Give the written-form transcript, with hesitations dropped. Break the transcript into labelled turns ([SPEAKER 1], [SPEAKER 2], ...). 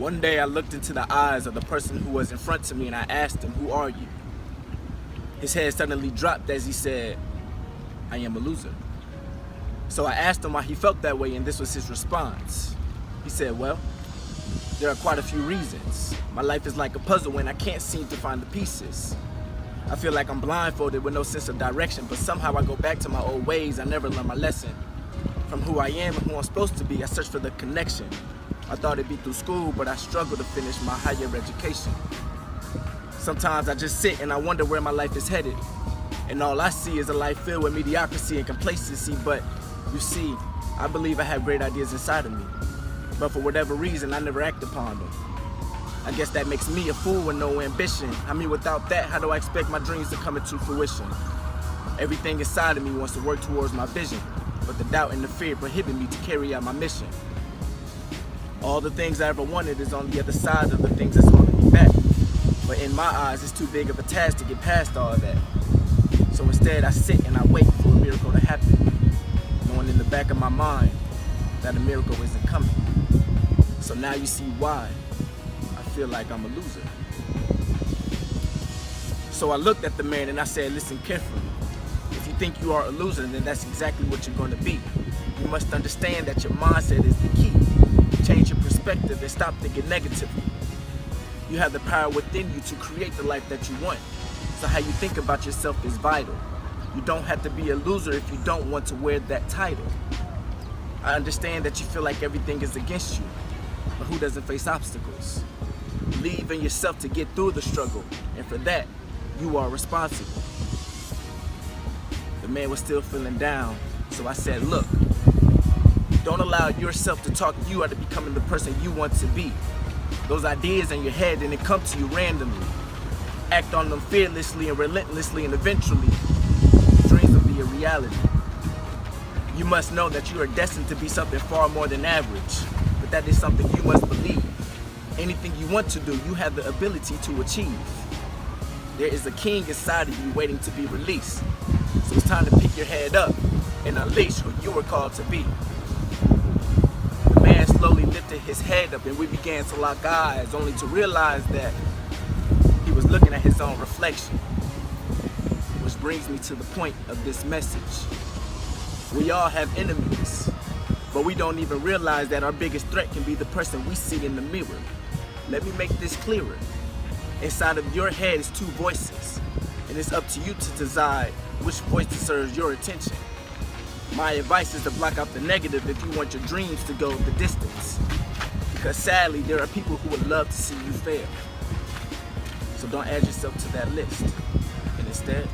[SPEAKER 1] One day I looked into the eyes of the person who was in front of me and I asked him, "Who are you?" His head suddenly dropped as he said, "I am a loser." So I asked him why he felt that way, and this was his response. He said, "Well, there are quite a few reasons. My life is like a puzzle and I can't seem to find the pieces. I feel like I'm blindfolded with no sense of direction, but somehow I go back to my old ways. I never learn my lesson. From who I am and who I'm supposed to be, I search for the connection. I thought it'd be through school, but I struggle to finish my higher education. Sometimes I just sit and I wonder where my life is headed. And all I see is a life filled with mediocrity and complacency, but you see, I believe I have great ideas inside of me. But for whatever reason, I never act upon them. I guess that makes me a fool with no ambition. I mean, without that, how do I expect my dreams to come into fruition? Everything inside of me wants to work towards my vision, but the doubt and the fear prohibit me to carry out my mission. All the things I ever wanted is on the other side of the things that's holding me back. But in my eyes, it's too big of a task to get past all of that. So instead, I sit and I wait for a miracle to happen, knowing in the back of my mind that a miracle isn't coming. So now you see why I feel like I'm a loser. So I looked at the man and I said, "Listen carefully. If you think you are a loser, then that's exactly what you're going to be. You must understand that your mindset is the key. Change your perspective and stop thinking negatively. You have the power within you to create the life that you want. So how you think about yourself is vital. You don't have to be a loser if you don't want to wear that title. I understand that you feel like everything is against you, but who doesn't face obstacles? Believe in yourself to get through the struggle, and for that, you are responsible." The man was still feeling down, so I said, "Look, don't allow yourself to talk you out of becoming the person you want to be. Those ideas in your head didn't come to you randomly. Act on them fearlessly and relentlessly, and eventually, dreams will be a reality. You must know that you are destined to be something far more than average, but that is something you must believe. Anything you want to do, you have the ability to achieve. There is a king inside of you waiting to be released. So it's time to pick your head up and unleash who you were called to be." The man slowly lifted his head up and we began to lock eyes, only to realize that he was looking at his own reflection. Which brings me to the point of this message. We all have enemies, but we don't even realize that our biggest threat can be the person we see in the mirror. Let me make this clearer. Inside of your head is two voices, and it's up to you to decide which voice deserves your attention. My advice is to block out the negative if you want your dreams to go the distance, because sadly, there are people who would love to see you fail. So don't add yourself to that list, and instead,